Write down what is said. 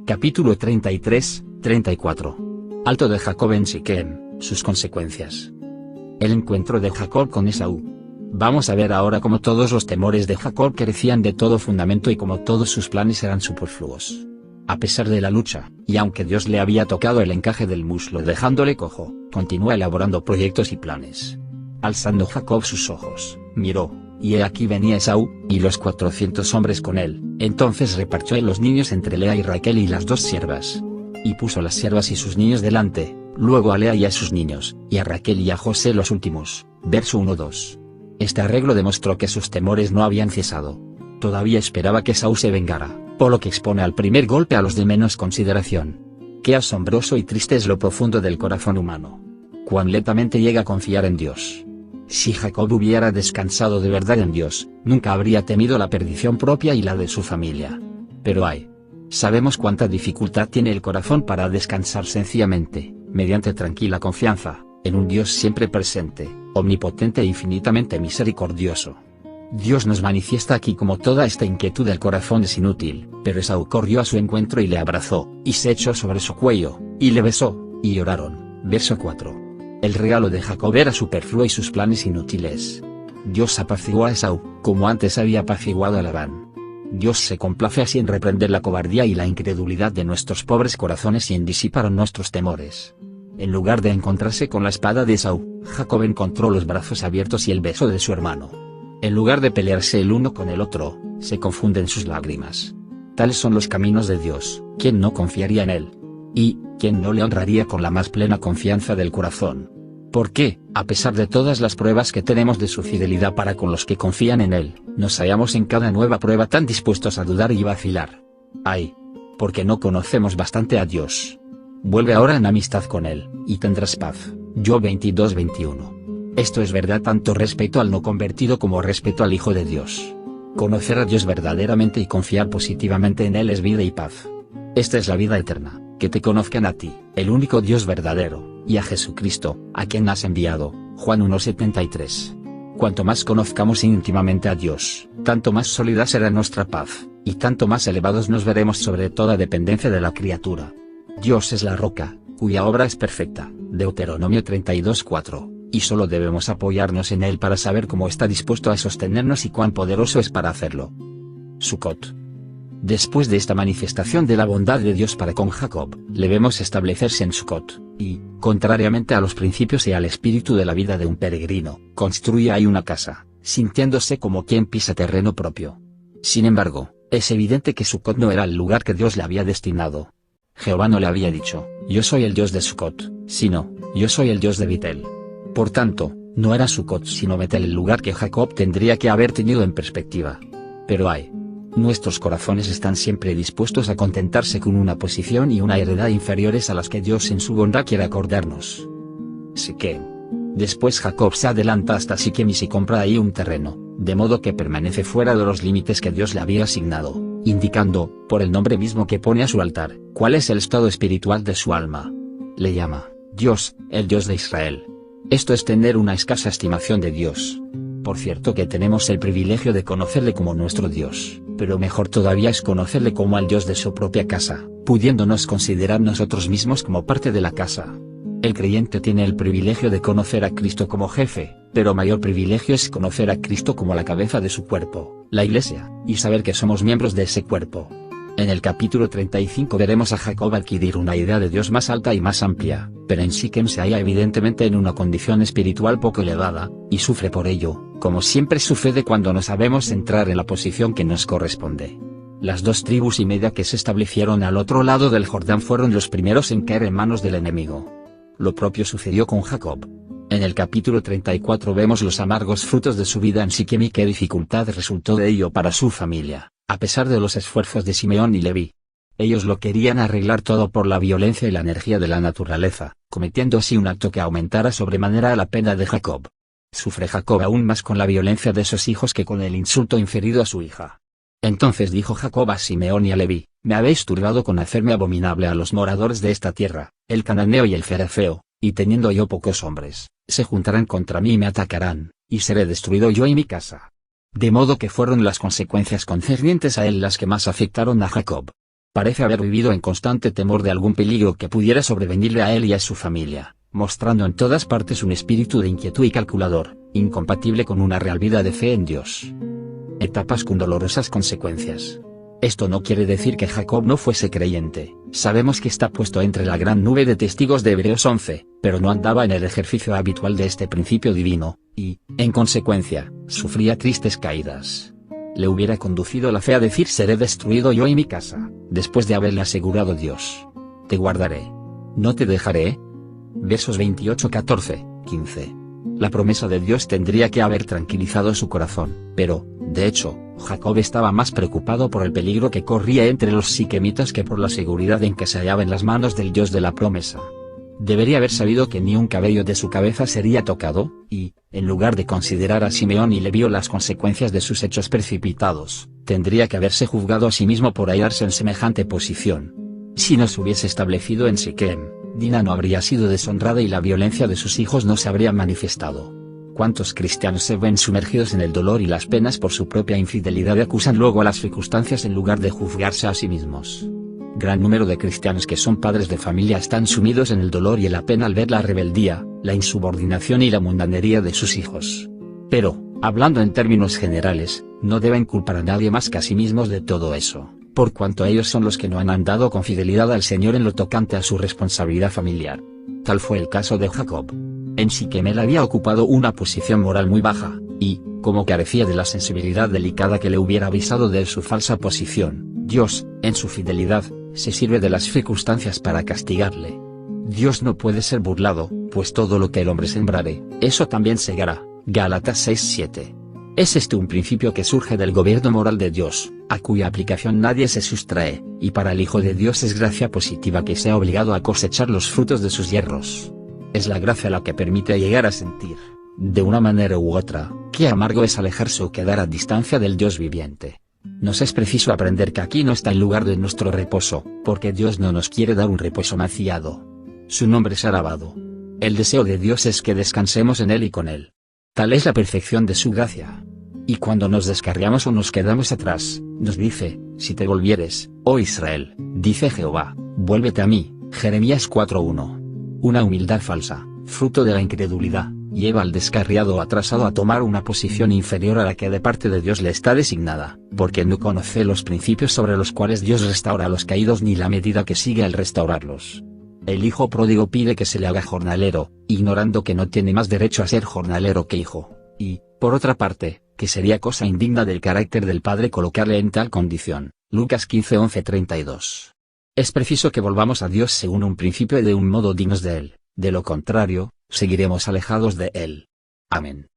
Capítulo 33-34. Alto de Jacob en Siquem, sus consecuencias. El encuentro de Jacob con Esaú. Vamos a ver ahora cómo todos los temores de Jacob carecían de todo fundamento y cómo todos sus planes eran superfluos. A pesar de la lucha, y aunque Dios le había tocado el encaje del muslo dejándole cojo, continúa elaborando proyectos y planes. Alzando Jacob sus ojos, miró, y he aquí venía Esaú, y los 400 hombres con él. Entonces repartió los niños entre Lea y Raquel y las dos siervas. Y puso las siervas y sus niños delante, luego a Lea y a sus niños, y a Raquel y a José los últimos. Verso 1-2. Este arreglo demostró que sus temores no habían cesado. Todavía esperaba que Esaú se vengara, por lo que expone al primer golpe a los de menos consideración. Qué asombroso y triste es lo profundo del corazón humano. Cuán lentamente llega a confiar en Dios. Si Jacob hubiera descansado de verdad en Dios, nunca habría temido la perdición propia y la de su familia. Pero sabemos cuánta dificultad tiene el corazón para descansar sencillamente, mediante tranquila confianza, en un Dios siempre presente, omnipotente e infinitamente misericordioso. Dios nos manifiesta aquí como toda esta inquietud del corazón es inútil, pero Esaú corrió a su encuentro y le abrazó, y se echó sobre su cuello, y le besó, y lloraron. Verso 4. El regalo de Jacob era superfluo y sus planes inútiles. Dios apaciguó a Esaú, como antes había apaciguado a Labán. Dios se complace así en reprender la cobardía y la incredulidad de nuestros pobres corazones y en disipar nuestros temores. En lugar de encontrarse con la espada de Esaú, Jacob encontró los brazos abiertos y el beso de su hermano. En lugar de pelearse el uno con el otro, se confunden sus lágrimas. Tales son los caminos de Dios. ¿Quién no confiaría en Él? ¿Y quién no le honraría con la más plena confianza del corazón? Porque, a pesar de todas las pruebas que tenemos de su fidelidad para con los que confían en Él, nos hallamos en cada nueva prueba tan dispuestos a dudar y vacilar. Porque no conocemos bastante a Dios. Vuelve ahora en amistad con Él, y tendrás paz. Job 22:21. Esto es verdad tanto respecto al no convertido como respecto al Hijo de Dios. Conocer a Dios verdaderamente y confiar positivamente en Él es vida y paz. Esta es la vida eterna, que te conozcan a ti, el único Dios verdadero, y a Jesucristo, a quien has enviado. Juan 1:73. Cuanto más conozcamos íntimamente a Dios, tanto más sólida será nuestra paz, y tanto más elevados nos veremos sobre toda dependencia de la criatura. Dios es la roca, cuya obra es perfecta. Deuteronomio 32:4. Y solo debemos apoyarnos en Él para saber cómo está dispuesto a sostenernos y cuán poderoso es para hacerlo. Sucot. Después de esta manifestación de la bondad de Dios para con Jacob, le vemos establecerse en Sucot, y, contrariamente a los principios y al espíritu de la vida de un peregrino, construye ahí una casa, sintiéndose como quien pisa terreno propio. Sin embargo, es evidente que Sucot no era el lugar que Dios le había destinado. Jehová no le había dicho, yo soy el Dios de Sucot, sino, yo soy el Dios de Betel. Por tanto, no era Sucot sino Betel el lugar que Jacob tendría que haber tenido en perspectiva. Pero nuestros corazones están siempre dispuestos a contentarse con una posición y una heredad inferiores a las que Dios en su bondad quiere acordarnos. Siquem. Después Jacob se adelanta hasta Siquem y se compra ahí un terreno, de modo que permanece fuera de los límites que Dios le había asignado, indicando, por el nombre mismo que pone a su altar, cuál es el estado espiritual de su alma. Le llama Dios, el Dios de Israel. Esto es tener una escasa estimación de Dios. Por cierto que tenemos el privilegio de conocerle como nuestro Dios, pero mejor todavía es conocerle como al Dios de su propia casa, pudiéndonos considerar nosotros mismos como parte de la casa. El creyente tiene el privilegio de conocer a Cristo como jefe, pero mayor privilegio es conocer a Cristo como la cabeza de su cuerpo, la Iglesia, y saber que somos miembros de ese cuerpo. En el capítulo 35 veremos a Jacob adquirir una idea de Dios más alta y más amplia, pero en Siquem se halla evidentemente en una condición espiritual poco elevada, y sufre por ello, como siempre sucede cuando no sabemos entrar en la posición que nos corresponde. Las 2 tribus y media que se establecieron al otro lado del Jordán fueron los primeros en caer en manos del enemigo. Lo propio sucedió con Jacob. En el capítulo 34 vemos los amargos frutos de su vida en Siquem y qué dificultad resultó de ello para su familia, a pesar de los esfuerzos de Simeón y Leví. Ellos lo querían arreglar todo por la violencia y la energía de la naturaleza, cometiendo así un acto que aumentara sobremanera la pena de Jacob. Sufre Jacob aún más con la violencia de sus hijos que con el insulto inferido a su hija. Entonces dijo Jacob a Simeón y a Leví, me habéis turbado con hacerme abominable a los moradores de esta tierra, el cananeo y el ferezeo, y teniendo yo pocos hombres, se juntarán contra mí y me atacarán, y seré destruido yo y mi casa. De modo que fueron las consecuencias concernientes a él las que más afectaron a Jacob. Parece haber vivido en constante temor de algún peligro que pudiera sobrevenirle a él y a su familia, mostrando en todas partes un espíritu de inquietud y calculador, incompatible con una real vida de fe en Dios. Etapas con dolorosas consecuencias. Esto no quiere decir que Jacob no fuese creyente, sabemos que está puesto entre la gran nube de testigos de Hebreos 11, pero no andaba en el ejercicio habitual de este principio divino, y, en consecuencia, sufría tristes caídas. Le hubiera conducido la fe a decir: seré destruido yo y mi casa, después de haberle asegurado Dios: te guardaré, no te dejaré. Versos 28, 14, 15. La promesa de Dios tendría que haber tranquilizado su corazón, pero, de hecho, Jacob estaba más preocupado por el peligro que corría entre los siquemitas que por la seguridad en que se hallaba en las manos del Dios de la promesa. Debería haber sabido que ni un cabello de su cabeza sería tocado, y, en lugar de considerar a Simeón y Leví las consecuencias de sus hechos precipitados, tendría que haberse juzgado a sí mismo por hallarse en semejante posición. Si no se hubiese establecido en Siquem, Dina no habría sido deshonrada y la violencia de sus hijos no se habría manifestado. ¿Cuántos cristianos se ven sumergidos en el dolor y las penas por su propia infidelidad y acusan luego a las circunstancias en lugar de juzgarse a sí mismos? Gran número de cristianos que son padres de familia están sumidos en el dolor y en la pena al ver la rebeldía, la insubordinación y la mundanería de sus hijos. Pero, hablando en términos generales, no deben culpar a nadie más que a sí mismos de todo eso, por cuanto ellos son los que no han andado con fidelidad al Señor en lo tocante a su responsabilidad familiar. Tal fue el caso de Jacob. En Siquem él había ocupado una posición moral muy baja, y, como carecía de la sensibilidad delicada que le hubiera avisado de su falsa posición, Dios, en su fidelidad, se sirve de las circunstancias para castigarle. Dios no puede ser burlado, pues todo lo que el hombre sembrare, eso también segará. Gálatas 6:7. Es este un principio que surge del gobierno moral de Dios, a cuya aplicación nadie se sustrae, y para el Hijo de Dios es gracia positiva que sea obligado a cosechar los frutos de sus yerros. Es la gracia la que permite llegar a sentir, de una manera u otra, qué amargo es alejarse o quedar a distancia del Dios viviente. Nos es preciso aprender que aquí no está el lugar de nuestro reposo, porque Dios no nos quiere dar un reposo maciado. Su nombre es alabado. El deseo de Dios es que descansemos en Él y con Él. Tal es la perfección de su gracia. Y cuando nos descarriamos o nos quedamos atrás, nos dice: si te volvieres, oh Israel, dice Jehová, vuélvete a mí. Jeremías 4:1. Una humildad falsa, fruto de la incredulidad, lleva al descarriado o atrasado a tomar una posición inferior a la que de parte de Dios le está designada, porque no conoce los principios sobre los cuales Dios restaura a los caídos ni la medida que sigue al restaurarlos. El hijo pródigo pide que se le haga jornalero, ignorando que no tiene más derecho a ser jornalero que hijo, y, por otra parte, que sería cosa indigna del carácter del padre colocarle en tal condición. Lucas 15:11-32. Es preciso que volvamos a Dios según un principio y de un modo dignos de Él, de lo contrario, seguiremos alejados de Él. Amén.